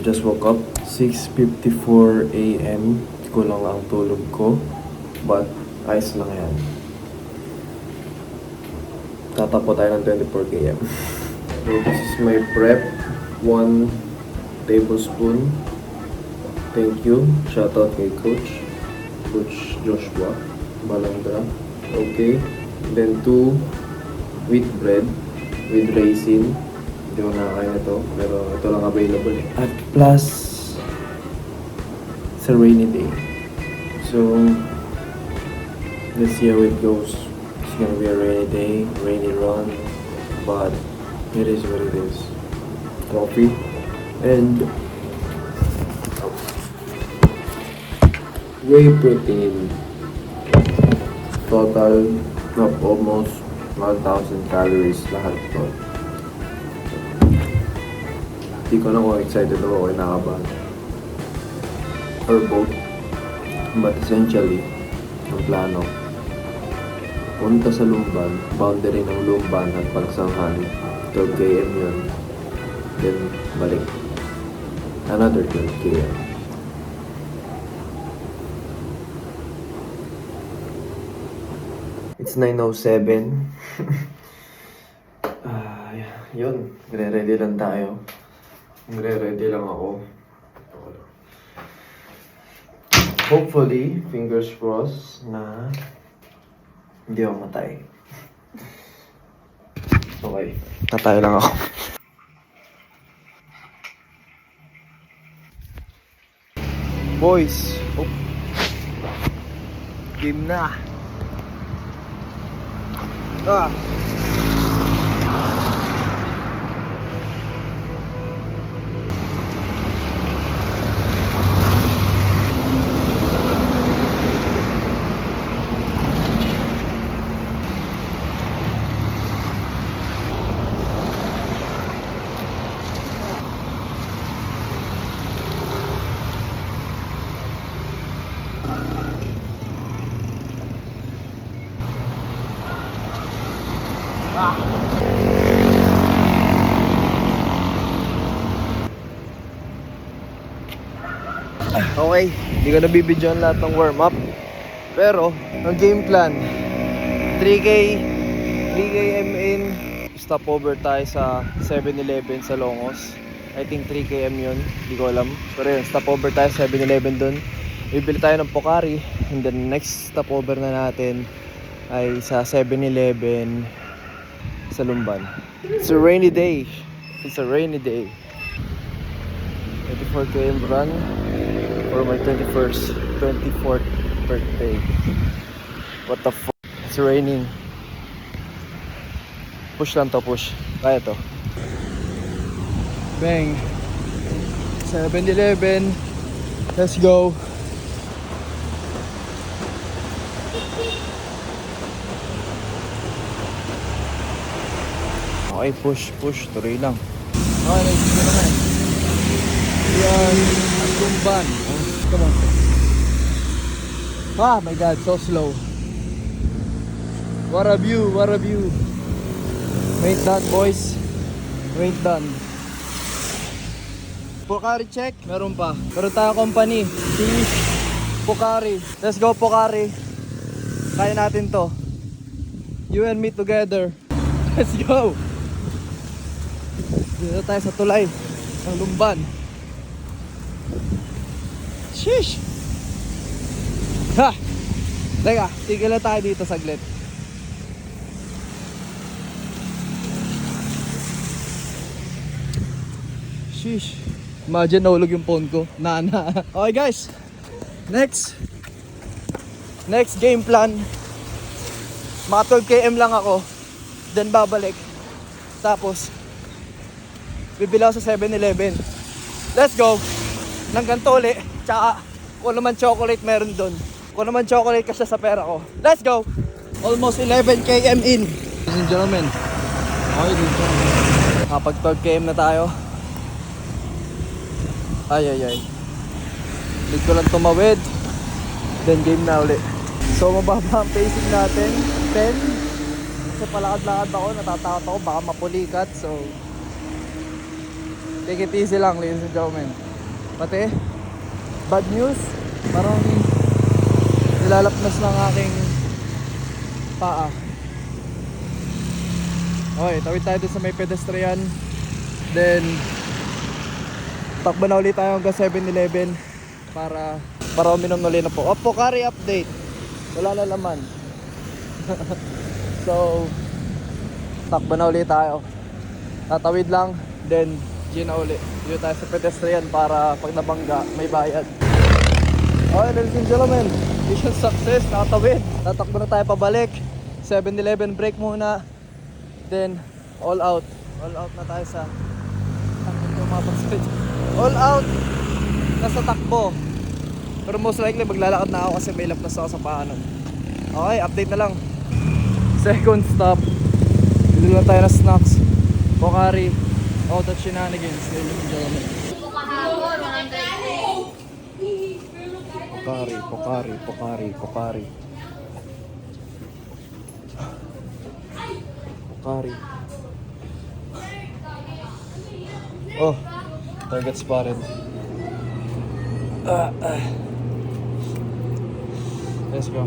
Just woke up. 6:54 a.m. Kulang lang ang tulog ko. But, ayos lang yan. Tatapo tayo ng 24 km. So, this is my prep. 1 tablespoon. Thank you. Shoutout kay Coach Joshua Balandra. Okay. Then 2 wheat bread with raisin. Hindi ko nakakain ito, pero ito lang available eh. At plus, it's a rainy day. So, let's see how it goes. It's gonna be a rainy day, rainy run, but it is what it is. Coffee and whey protein. Total of almost 1,000 calories lahat to. Hindi ko na kung excited ako o kinakabahan. Or both. But essentially, ang plano, punta sa Lumban, boundary ng Lumban at Pagsanghan, 12 km yun. Then, balik. Another 12 km. It's 9:07. Yun. Nagre-ready lang tayo. Nagre-ready lang ako. Hopefully, fingers crossed na hindi ako matay. Okay. Tatay lang ako. Boys. Oh. Game na. Ah. Okay, hindi ko nabibidyoan lahat ng warm-up. Pero, ang game plan 3K km in. Stopover tayo sa 7-Eleven sa Longos. I think 3 km yun, hindi ko alam. Pero yun, stopover tayo sa 7-Eleven dun. Bibili tayo ng Pocari. And then next stopover na natin ay sa 7-Eleven sa Lumban. It's a rainy day. It's a rainy day. 24 km run for my 24th birthday. What the fuck? It's raining. Push lang to, push. Kaya to. Bang. 7-Eleven. Let's go. Okay, push. Tuloy lang. Okay, naisip ko naman. Yan. Ang Lumban. Oh, come on. Ah, my God, so slow. What a view. Wait done, boys. Wait done. Pocari check. Meron pa. Meron tayo company. Si Pocari. Let's go, Pocari. Kaya natin to. You and me together. Let's go. Dito tayo sa tulay ng Lumban. Sheesh. Ha! Teka, tigil na tayo dito saglit. Sheesh. Imagine nahulog yung phone ko. Nana. Okay guys. Next game plan. Mga 12 km lang ako. Then babalik. Tapos bibili ako sa 7-Eleven. Let's go. Nang ganito uli. Tsaka kung naman chocolate meron doon. Kung naman chocolate kasi sa pera ko. Let's go. Almost 11 km in. Ladies and gentlemen. Okay, kapag 12 km na tayo. Ay. Need ko lang tumawid. Then game na uli. So mababa ang pacing natin. 10. Kasi palakad-lakad ako. Natatakot ako baka mapulikat. So take it easy lang, ladies and gentlemen. Pati, bad news, parang nilalapnas ng aking paa. Okay, tawid tayo dun sa may pedestrian. Then, takbo na ulit tayo hanggang 7-Eleven para uminom na ulit na po. Pocari update. Wala na laman. So, takbo na ulit tayo. Tatawid lang, then G na ulit. Dito tayo sa pedestrian para pag nabangga, may bayad. Okay, ladies and gentlemen, mission success, nakatawid. Tatakbo na tayo pabalik. 7-Eleven break muna. Then, all out. All out na tayo sa all out nasa takbo. Pero most likely maglalakad na ako kasi may lapnas ako sa paa nun. Okay, update na lang. Second stop, bili lang tayo ng snacks. Pocari, out of shenanigans, ladies and gentlemen. Pocari, Pocari, Pocari, Pocari, Pocari. Oh, target spotted. Let's go.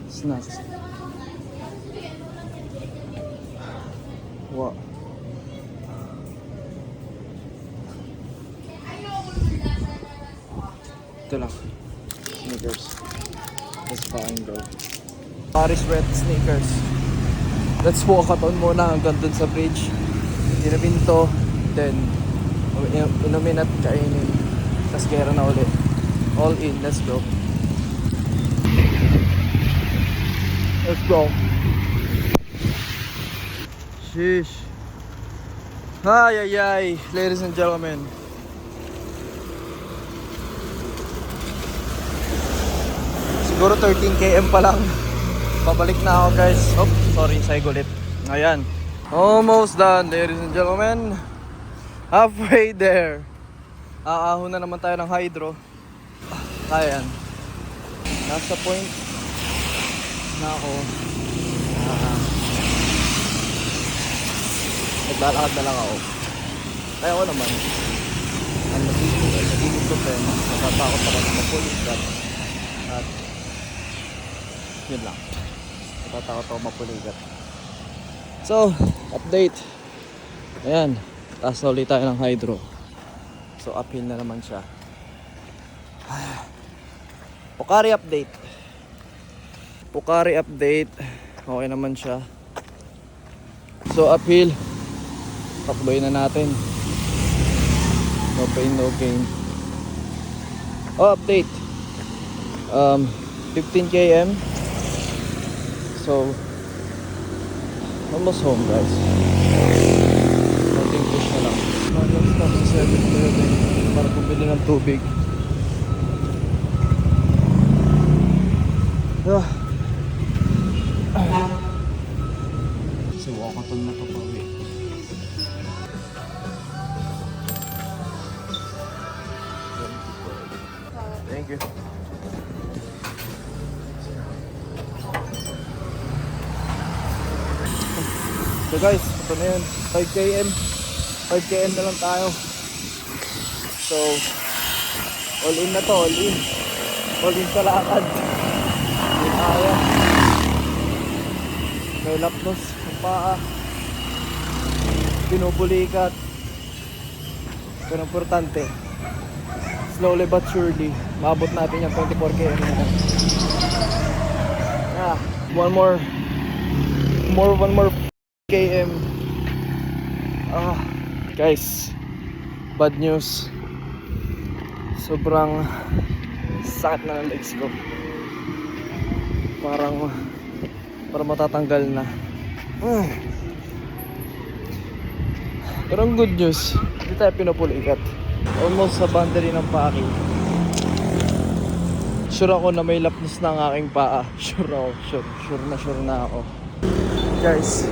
Snacks. What? Ito lang. Sneakers. Let's find go. Paris red sneakers. Let's walk on muna hanggang dun sa bridge. Inumin to, then inumin at kainin. Tapos kaya na ulit. All in, let's go. Let's go. Sheesh. Ay, ladies and gentlemen. Siguro 13 km pa lang. Pabalik na ako guys. Oh, sorry, say gulit. Ayan. Almost done, ladies and gentlemen. Halfway there. Aahon na naman tayo ng hydro. Ayan. Nasa point na ako. Naglalakad na lang ako. Kaya ako naman. Ang nagiging problema. Natatakot ako na mapulis ka. At yun lang. Natatakot ako mapuligat. So, update. Ayan. Taas na ulit tayo ng hydro. So, uphill na naman siya. Pocari update. Pocari update. Okay naman siya. So, uphill. Takboy na natin. No pain, no gain. Oh, update. 15 km. So, almost home guys. Nothing push na lang. Mag-stop sa 7-Eleven para bumili ng tubig. So, walkathon na to pa uwi. Thank you. So guys, ito na yun, 5 km na lang tayo. So all in na to, all in sa lakad. Hindi kaya. May lapnos ang paa, pinubulikat. Pero importante, slowly but surely maabot natin yung 24 km na. One more km. Guys, bad news. Sobrang sakit na ng legs ko. Parang matatanggal na. Pero ang good news, hindi tayo pinupulikat. Almost sa boundary ng packing. Sure ako na may lapnos na ang aking paa. Sure na ako. Guys,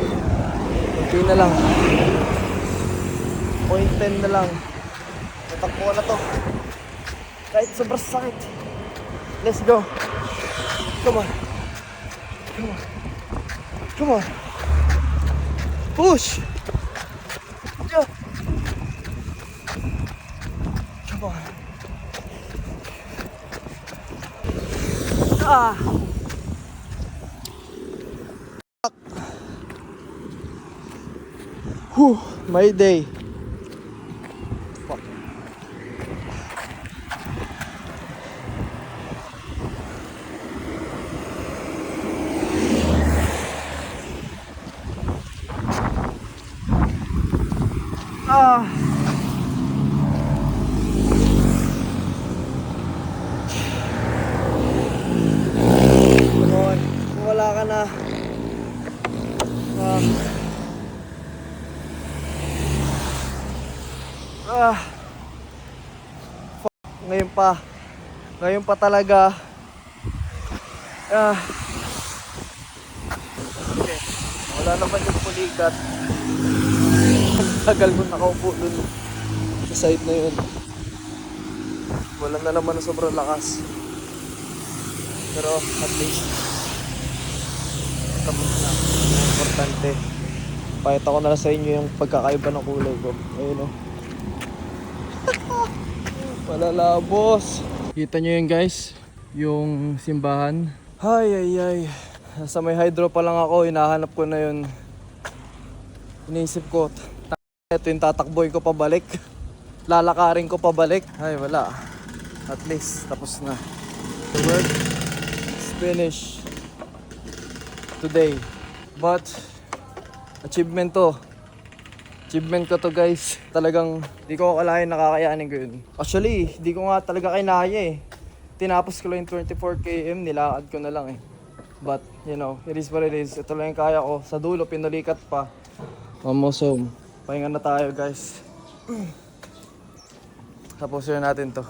okay na lang. 0.10 na lang. Natakbo ko na to. Kahit sobrang sakit. Let's go. Come on. Push. Ah. Whew, my day. Fuck. Ah. Come on, wala ka na. Ah. Ah. Fuck. Ngayon pa talaga. Ah. Okay. Wala naman yung pulikat. Tagal mo nakaupo dun sa side na yun. Wala na naman na sobrang lakas. Pero at least tapos na. Importante. Pakita ko na lang sa inyo yung pagkakaiba ng kulay ko. Ayun o. Malalabos. Kita nyo yun guys, yung simbahan. Ay. Sa may hydro pa lang ako, hinahanap ko na yun. Iniisip ko, ito yung tatakboy ko pabalik. Lalakarin ko pabalik. Ay wala. At least tapos na. The work is finished today. But achievement to. Achievement ko to guys. Talagang di ko akalain nakakayanin ko yun. Actually, di ko nga talaga kinaya eh. Tinapos ko lang yung 24 km, nilakad ko na lang eh. But, you know, it is what it is. Ito lang yung kaya ko. Sa dulo, pinulikat pa. Almost home. Pahinga na tayo guys. Tapos yun natin to.